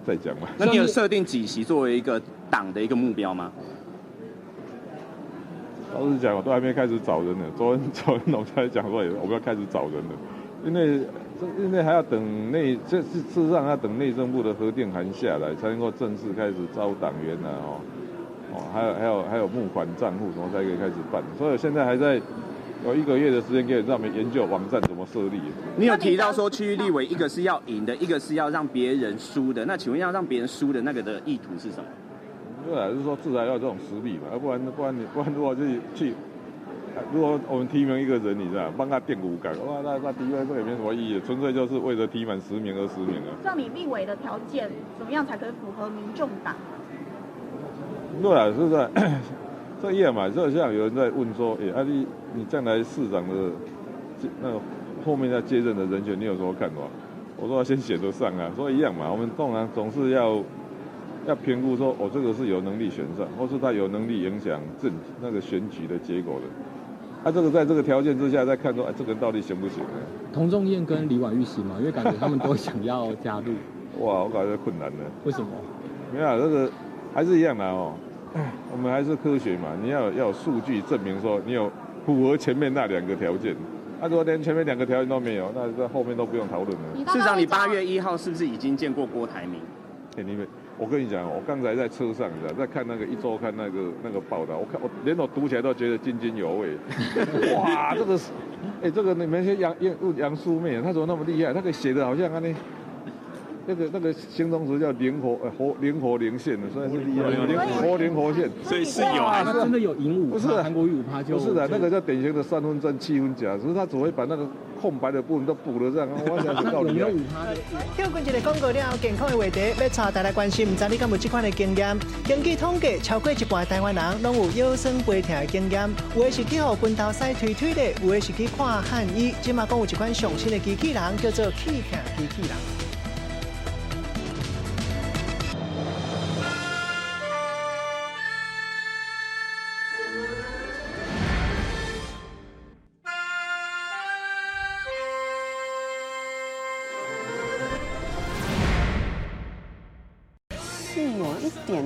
再讲嘛。那你有设定几席作为一个党的一个目标吗？老实讲，我都还没开始找人呢。昨天我才讲说，我们要开始找人了，因为还要等事实上要等内政部的核定函下来，才能够正式开始招党员还有募款账户什么才可以开始办。所以现在还在有1个月的时间，可以让我们研究网站怎么设立。你有提到说区域立委一个是要赢的，一个是要让别人输的。那请问要让别人输的那个的意图是什么？对啊，就是说至少要有这种实力嘛，要不然如果去，如果我们提名一个人，你知道，帮他垫骨感，哇，那提名这也没什么意义，纯粹就是为了提满10名20名啊。像你立委的条件怎么样才可以符合民众党？对啊，是不是？这样嘛，就像有人在问说，你将来市长的那个后面要接任的人选，你有什么看法？我说要先选得上啊，所以一样嘛，我们当然总是要评估说，这个是有能力选上，或是他有能力影响那个选举的结果的。这个在这个条件之下再看说，这个人到底行不行呢？童仲彦跟李婉玉行吗？因为感觉他们都想要加入。哇，我感觉困难了。为什么？没有，这个还是一样的哦。我们还是科学嘛，你要有数据证明说你有符合前面那2个条件。如果连前面2个条件都没有，那在后面都不用讨论了。市长，你8月1号是不是已经见过郭台铭？我跟你讲，我刚才在车上在看那个1周刊那个报道，我连我读起来都觉得津津有味。哇，这个你们些杨淑妹，她怎么那么厉害？她可以写的好像那个形容词叫灵活连线的，所以是厉害，灵活线。所以是有，他真的有赢5%，不是韩国瑜5%就不是的，那个叫典型的3分真7分假，只是他只会把那个空白的部分都补了这样。我想是道理。有5%。休困一个广告了，健康的话题要带大家关心，唔知你敢有这款的经验？根据统计，超过一半台湾人拢有腰酸背痛的经验，有的是去互筋头师推的，有的是去看汉医。今嘛讲有一款上新的机器人，叫做气痛机器人。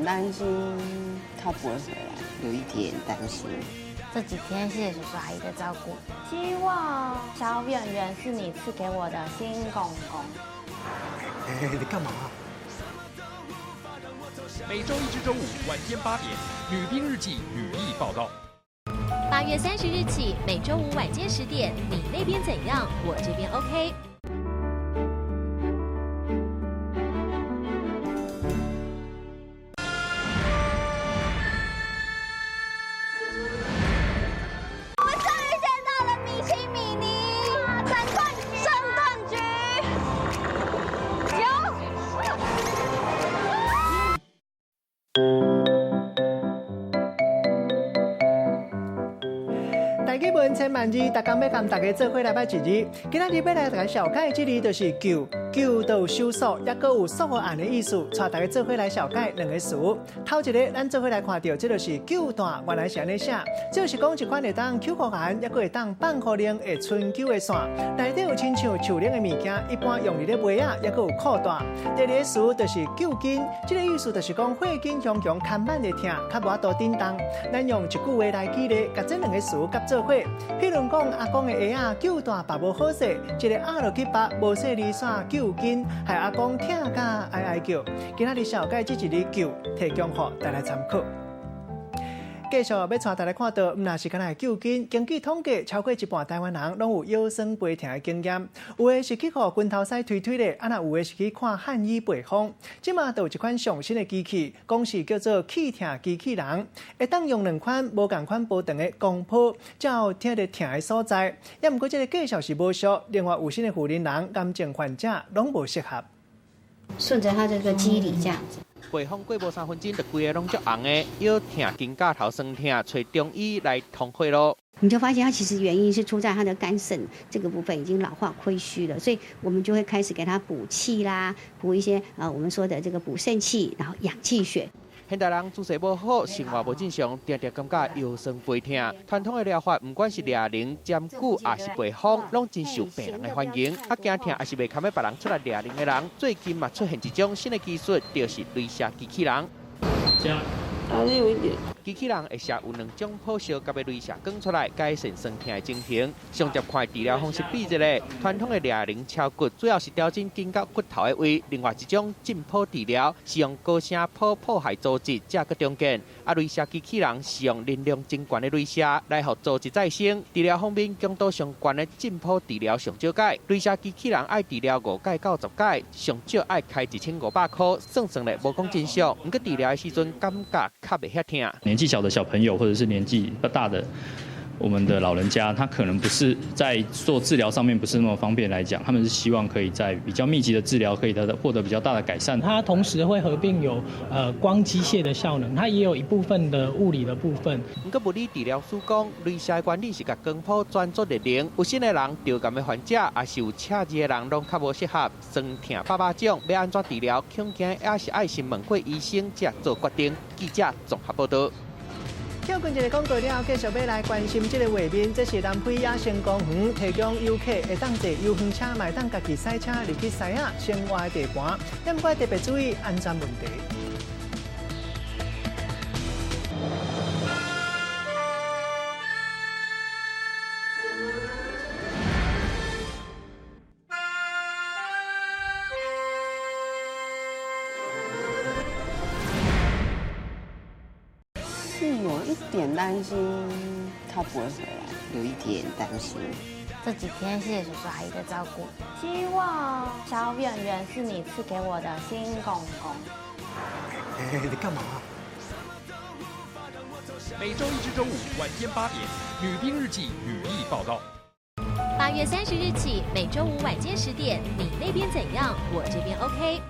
担心他不会回来，有一点担心。这几天谢谢叔叔阿姨的照顾，希望小圆圆是你赐给我的新公公。你干嘛？每周1至周5晚间8点，《女兵日记》语义报道。8月30日起，每周5晚间10点，你那边怎样？我这边 OK。千万字，大家要跟大家做伙来拜一日。今仔日要来大家小解这里就是救，救都有收束，也搁有束案的意思，带大家做伙来小解2个词。头一个，咱做伙来看到，这就是救弹，原来是安尼写，就是讲一款会当抽互言，也搁会当放互零的春秋的线，内底有亲像树林的物件，一般用伫咧卖啊，也搁有裤带。第二个词就是救筋，这个意思就是讲血筋强强，看慢的疼，较无法度叮当。咱用一句话来举例，甲这2个词夹做伙。譬如讲，阿公的鞋啊救大白无好势，一个压落去白，无势离线救筋，害阿公疼甲哀哀叫。今仔日小解这一日救，提供予大家参考。继续要带大家看到，唔那是干来救筋。根据统计，超过一半台湾人拢有腰酸背痛的经验，有的是去互筋头师推的，啊那有的是去看汉医配方。即马都有一款上新的机器，讲是叫做气痛机器人，会当用2款无同款波长的光波，照听得痛的所在。也毋过这个介绍是无俗，另外有新的护理人、癌症患者拢无适合。顺着它这个肌理这样子。配方过无3分钟，就规个拢足红的，腰痛、肩胛头酸痛，找中医来通血咯。你就发现它其实原因是出在它的肝肾这个部分已经老化亏虚了，所以我们就会开始给它补气啦，补一些我们说的这个补肾气，然后养气血。现代人姿势无好，生活无正常，常常感觉腰酸背痛。传统的疗法，不管是抓铃、针灸，还是配方，拢真受病人的欢迎。啊，惊痛也是袂堪要别人出来抓铃的人，最近嘛出现一种新的技术，就是雷射机器人。这样。有一点。机器人会写有2种泡烧，甲要雷射光出来，改善酸痛的情形。上接款治疗方式比一个传统的抓铃敲骨，主要是调整筋到骨头的位；另外一种浸泡治疗是用高声泡破坏组织，这个中间。啊，雷射机器人是用能量真悬的雷射来互组织再生。治疗方面，强度上悬的浸泡治疗上少解，雷射机器人爱治疗5解到10解，上少爱开1500块，算咧无讲真俗。不过治疗的时阵感觉较袂遐痛。年纪小的小朋友或者是年纪大的我们的老人家，他可能不是在做治疗上面不是那么方便来讲，他们是希望可以在比较密集的治疗可以获得比较大的改善。它同时会合并有光机械的效能，它也有一部分的物理的部分。不过物理治疗师讲，镭射原理是甲光谱专注热能，有心的人、着感的患者，也是有车热的人，拢较无适合。酸痛爸种，要安怎治疗，恐惊也是爱先问过医生才做决定。记者综合报道。跳过一个广告了，继续要来关心这个画面，这是南非野生公园提供游客会当坐游园车，买当家己驶车入去驶啊生活的地盘，但不过特别注意安全问题。有一点担心他不会回来，有一点担心。这几天谢谢叔叔阿姨的照顾，希望小圆圆是你赐给我的新公公。你干嘛？每周一至周五晚间8点，《女兵日记》语义报道。8月30日起，每周五晚间10点，你那边怎样？我这边 OK。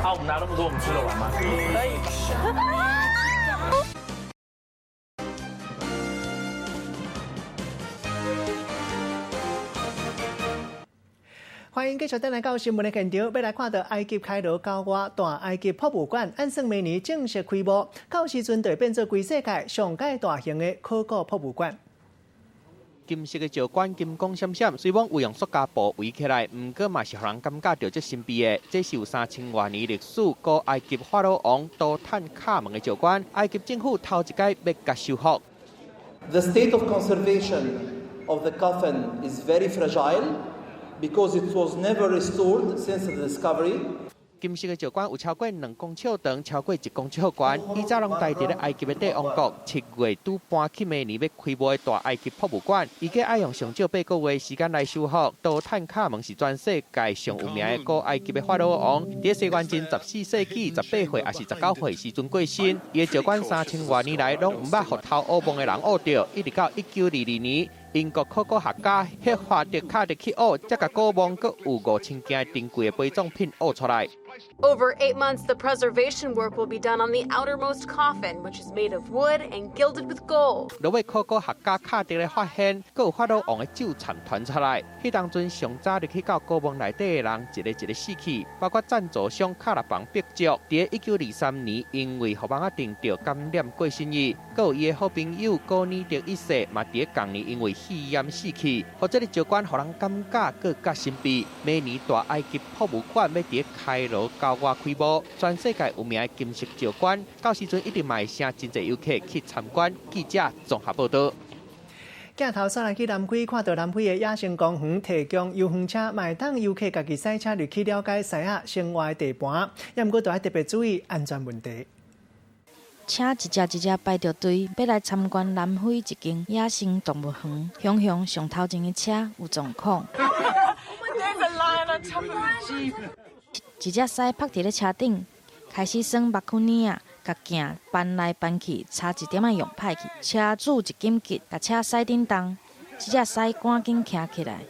我们拿那么多，我们吃得完吗？可以。欢迎继续登来到新闻的现场，要来看到埃及开罗高瓦大埃及博物馆按算明年正式开幕，到时阵就变做全世界上界大型的考古博物馆。金色的石棺金光闪闪，虽讲有用塑胶布围起来，不过嘛是让人感觉到这神秘的。这是有3000多年历史，古埃及法老王图坦卡蒙的石棺，埃及政府头一届要甲修复。The state of conservation of the coffin is very fragile because it was never restored since the discovery. 金色的石棺有超过2公尺长，超过1公尺悬。以前拢待伫咧埃及的帝王国，7月拄搬去明年要开幕的大埃及博物馆，伊计爱用上少8个月时间来修复。图坦卡蒙是全世界上有名的古埃及的法老王，伫西元前14世纪18岁还是19岁时阵过身。伊的石棺3000多年来拢唔捌互头乌蒙的人挖到，一直到1922年。英国考古学家赫华德卡德去挖，才甲古墓阁有5000件珍贵的陪葬品挖出来。Over 8 months, the preservation work will be done on the outermost coffin, which is made of wood and gilded with gold. 落尾考古学家卡德咧发现，阁有法老王的酒残传出来。迄当阵上早入去到古墓内底的人，一个死去，包括赞助商卡勒邦伯爵，伫1923年因为互网定着感染过身伊，阁有伊的好朋友古尼德一世，嘛伫同年因为肺炎死去。或者个石棺，互人感觉更加神秘。明年大埃及博物馆要伫开罗高瓦开幕，全世界有名的金色石棺，到时阵一定会请真侪游客去参观。记者综合报道。镜头扫来去南非，看到南非的野生公园提供游园车，卖当游客家己驶车入去了解西亚生活的地盘，也毋过都要特别注意安全问题。车一只一只排着队，要来参观南非一间野生动物园。雄雄上头前的车有状况，一只狮趴伫咧车顶，开始耍马库尼亚，甲镜搬来搬去，差一点仔用歹去。车主一紧急，甲车驶叮当，一只狮赶紧徛起来。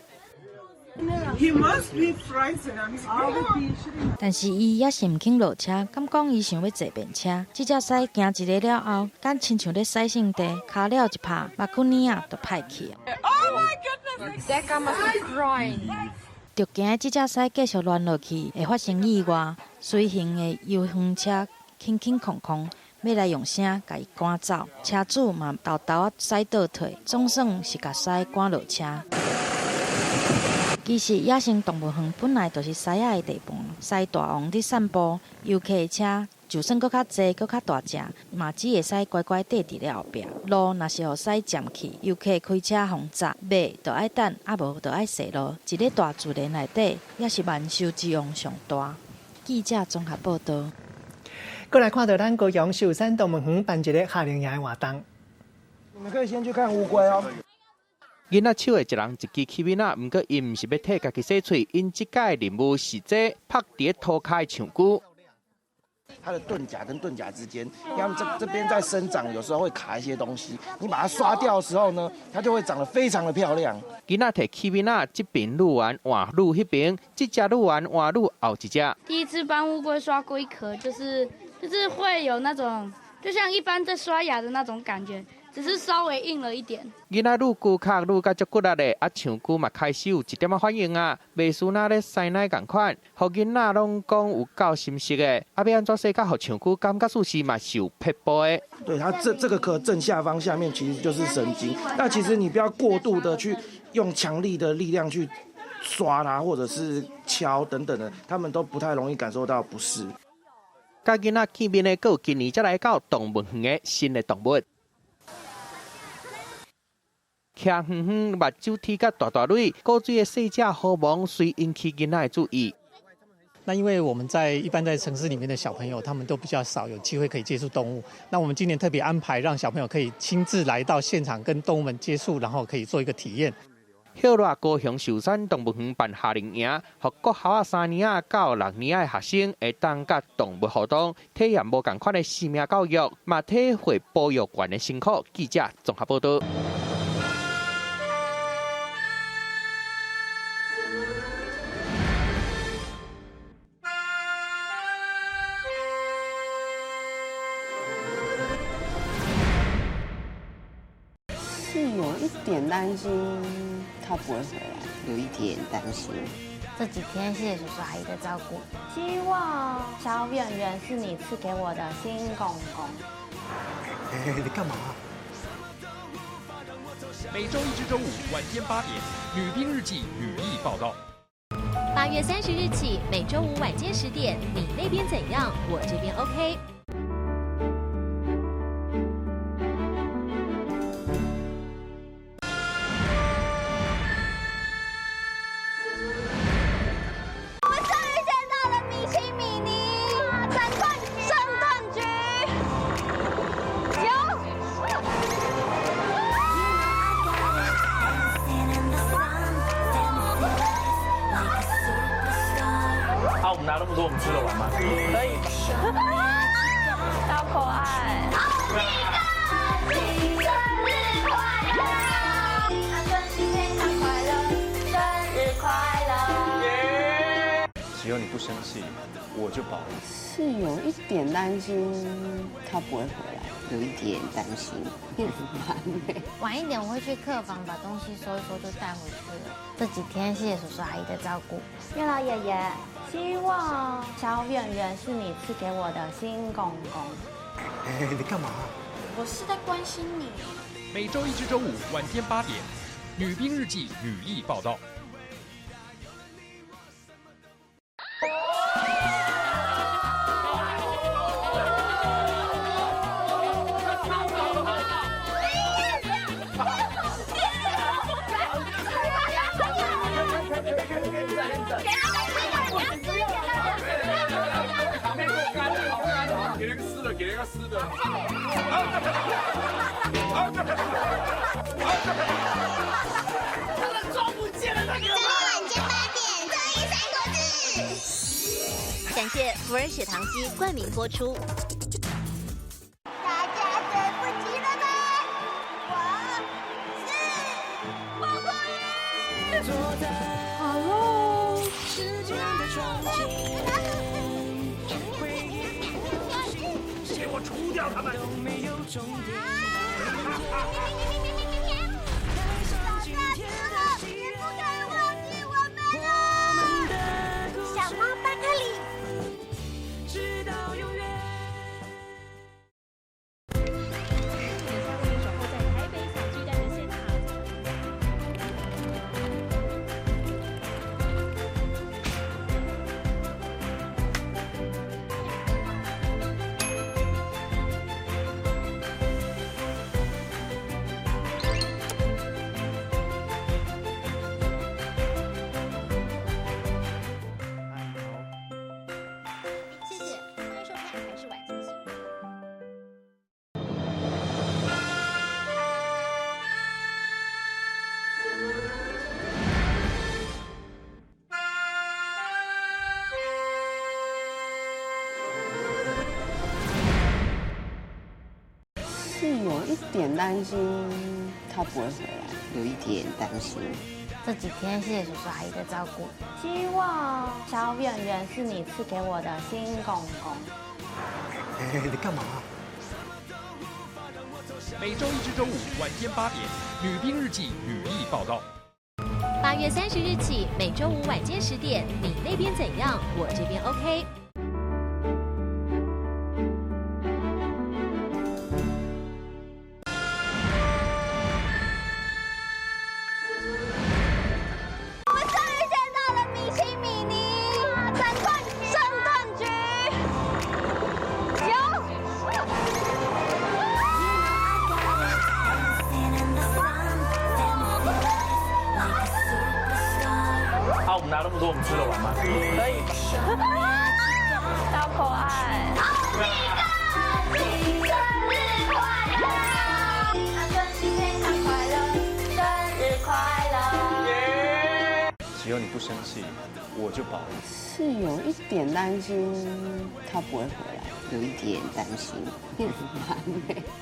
但是伊也是毋肯落车，敢讲伊想要坐便车。这只狮行一个了后，敢亲像咧驶圣地，卡了一拍，马库尼亚就歹去啊。着惊这只狮继续乱落去，会发生意外。随行的游园车轻轻空空，要来用声甲伊赶走。车主嘛偷偷驶倒退，总算是甲狮赶落车。其实野生动物园本来就是狮仔的地盘，狮大王伫散步，游客的车就算搁较济、搁较大只，嘛只会使乖乖缀伫咧后壁。路若是互狮占去，游客开车互砸，马就爱等，啊无就爱踅路。一个大自然内底，也是万兽之王上大。记者综合报道。过来看到咱高雄寿山动物园办一个夏令营的活动。你们可以先去看乌龟哦。囡仔手的一人一支起面啊，不过因唔是要替家己洗嘴，因即届任务是这拍伫涂骹的树菇。它的盾甲跟盾甲之间，因为它们这边在生长，有时候会卡一些东西。你把它刷掉的时候呢，它就会长得非常的漂亮。囡仔摕起面啊，这边录完换录迄边，这只录完换录后一只。第一次帮乌龟刷龟壳，就是会有那种，就像一般在刷牙的那种感觉。只是稍微硬了一点。囡仔愈久脚愈甲足骨力的，啊，唱歌嘛开始有一点反应啊，袂输那咧塞奶共款，互囡仔拢讲有够心实的，啊，要安怎说甲互唱歌感觉是不是嘛是有撇步的？对，它这个壳正下方下面其实就是神经，那其实你不要过度的去用强力的力量去刷它，或者是敲等等的，他们都不太容易感受到不适。甲囡仔见面的，还有今年才来到动物园的新的动物。徛远远，目睭贴甲大大蕊，古水的细只好望，虽引起囡仔的注意。那因为我们一般在城市里面的小朋友，他们都比较少有机会可以接触动物。那我们今年特别安排，让小朋友可以亲自来到现场跟动物们接触，然后可以做一个体验。后来高雄寿山动物园办夏令营，予国校3年到6年的学生会当甲动物互动，体验无同款的生命教育，嘛体会保育员的辛苦。记者综合报道。是有一点担心他不会回来，有一点担心。这几天谢谢叔叔阿姨的照顾，希望小圆圆是你赐给我的新公公。你干嘛？每周一至周五晚间8点，《女兵日记》女艺报道。8月30日起，每周五晚间10点，你那边怎样？我这边 OK。我们拿那么多，我们吃得完吗？可以。超可爱。只要你不生气，我就保你。是有一点担心他不会回来，有一点担心。晚一点我会去客房把东西收一收就带回去了。这几天谢谢叔叔阿姨的照顾。月老爷爷，希望小圆圆是你赐给我的新公公。你干嘛？我是在关心你。每周一至周五晚间8点，《女兵日记》女艺报道。给那个湿的。他的妆不见了，那个。晚间8点，特意3国字。感谢福尔血糖机冠名播出。大家等不及了吗？我是波波鱼。好喽。时间的窗前。给我除掉他们！小猫巴克里。点担心他不会回来，有一点担心。这几天谢谢叔叔阿姨的照顾，希望小圆圆是你赐给我的新公公。你干嘛？每周一至周五晚间8点，《女兵日记》女艺报道。8月30日起，每周五晚间10点，你那边怎样？我这边 OK。我们拿那么多，我们吃得完吗？可以。好可爱。只要你不生气，我就保了。是有一点担心他不会回来，有一点担心。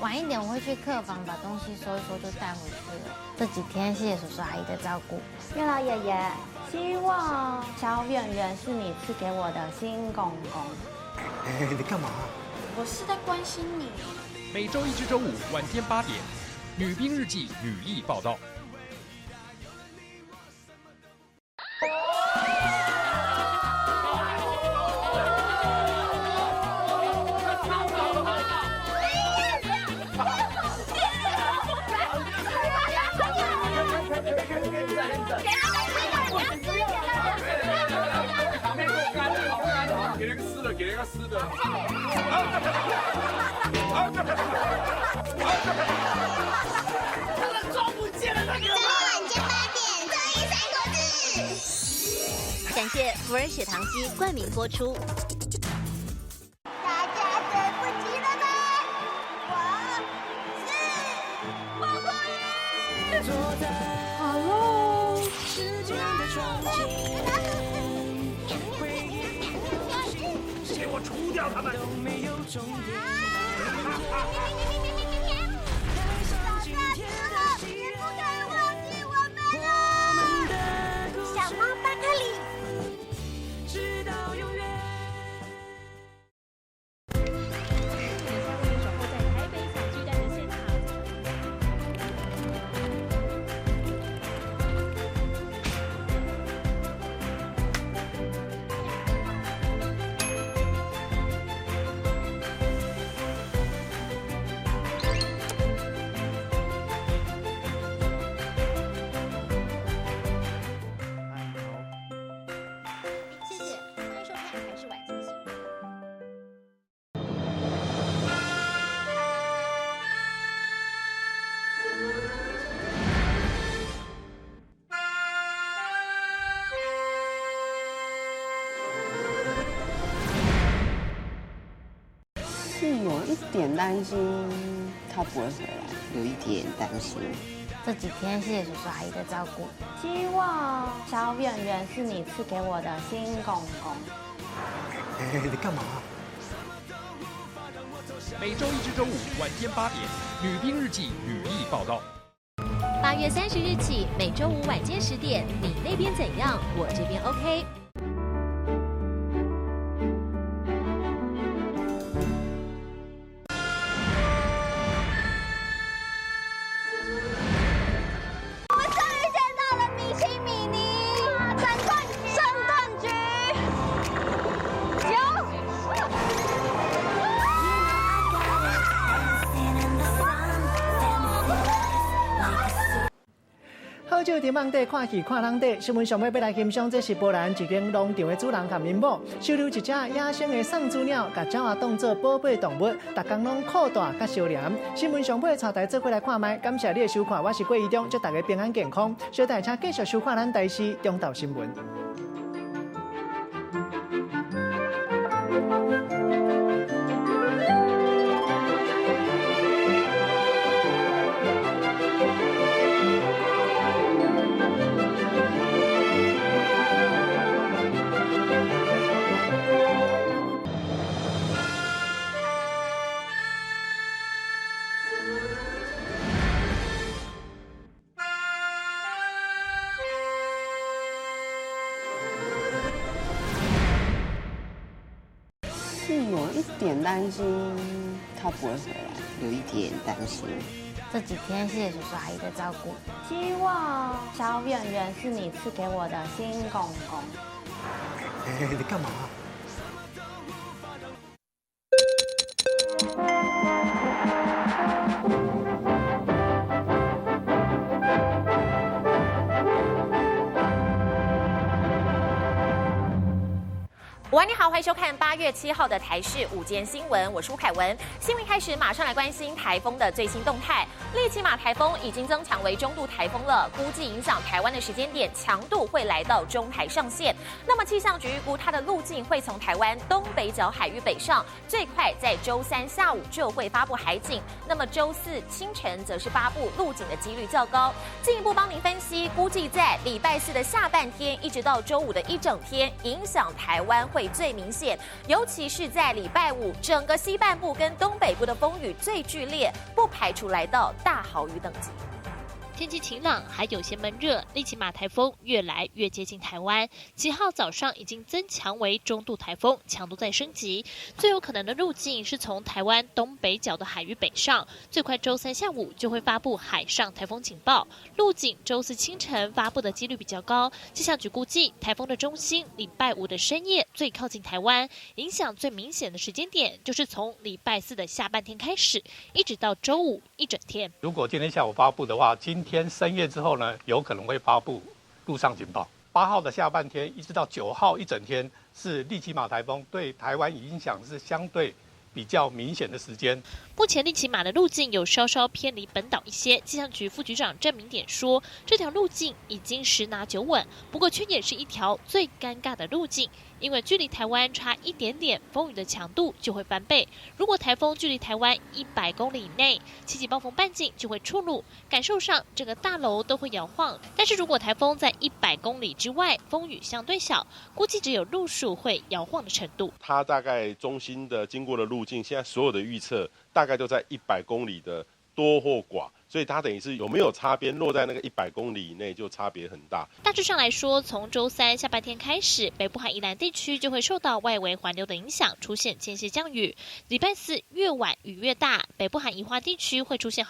晚一点我会去客房把东西收一收就带回去了。这几天谢谢叔叔阿姨的照顾。月老爷爷，希望小圆圆是你赐给我的新公公。你干嘛？我是在关心你。每周一至周五晚间8点，《女兵日记》女艺报道。给那个湿的。他的妆不见了，那个。晚间8点，综艺3国志。感谢福尔血糖机冠名播出。大家等不及了吗？我是王国瑜。好喽。时间的窗前。给我除掉他们！都没有终点。你不可以忘记我们啊！小猫巴克里。直到永远。守候在台北小巨蛋的现场。是有一点担心他不会回来，有一点担心。这几天谢谢叔叔阿姨的照顾，希望小圆圆是你赐给我的新公公。你干嘛？每周一至周五晚间8点，《女兵日记》女艺报道。8月30日起，每周五晚间10点，你那边怎样？我这边 OK。好久伫网底看戏看人底，新闻上尾要来欣赏，这是波兰一间农场的主人甲面某收留一只野生的送子鸟，甲鸟仔当作宝贝动物，逐工拢酷大甲收敛。新闻上尾带大家做伙来看卖，感谢你的收看，我是郭义中，祝大家平安健康。小大家继续收看咱台视中道新闻。有一点担心他不会回来，有一点担心。这几天谢谢叔叔阿姨的照顾，希望小圆圆是你赐给我的新公公。你干嘛？晚上好，欢迎收看8月7号的台视午间新闻，我是吴凯文。新闻开始，马上来关心台风的最新动态。利奇马台风已经增强为中度台风了，估计影响台湾的时间点强度会来到中台上线。那么气象局预估它的路径会从台湾东北角海域北上，最快在周3下午就会发布海警。那么周4清晨则是发布陆警的几率较高。进一步帮您分析，估计在礼拜4的下半天一直到周5的一整天，影响台湾会最明显，尤其是在礼拜5，整个西半部跟东北部的风雨最剧烈，不排除来到大豪雨等级。天气晴朗，还有些闷热。利奇马台风越来越接近台湾，7号早上已经增强为中度台风，强度在升级。最有可能的路径是从台湾东北角的海域北上，最快周3下午就会发布海上台风警报。路径周4清晨发布的几率比较高。气象局估计，台风的中心礼拜5的深夜最靠近台湾，影响最明显的时间点就是从礼拜4的下半天开始，一直到周5一整天。如果今天下午发布的话，今天深夜之后呢，有可能会发布陆上警报。8号的下半天一直到9号一整天是利奇马台风对台湾影响是相对比较明显的时间。目前利奇马的路径有稍稍偏离本岛一些，气象局副局长郑明典说，这条路径已经10拿9稳，不过却也是一条最尴尬的路径，因为距离台湾差一点点，风雨的强度就会翻倍。如果台风距离台湾100公里以内，7级暴风半径就会出路，感受上整个大楼都会摇晃。但是如果台风在100公里之外，风雨相对小，估计只有路树会摇晃的程度。它大概中心的经过的路径，现在所有的预测大概都在100公里的多或寡，所以它等于是有没有擦边落在那个100公里以内就差别很大。大致上来说，从周3下半天开始，北部和宜兰地区就会受到外围环流的影响，出现间歇降雨。礼拜4越晚雨越大，北部和宜花地区会出现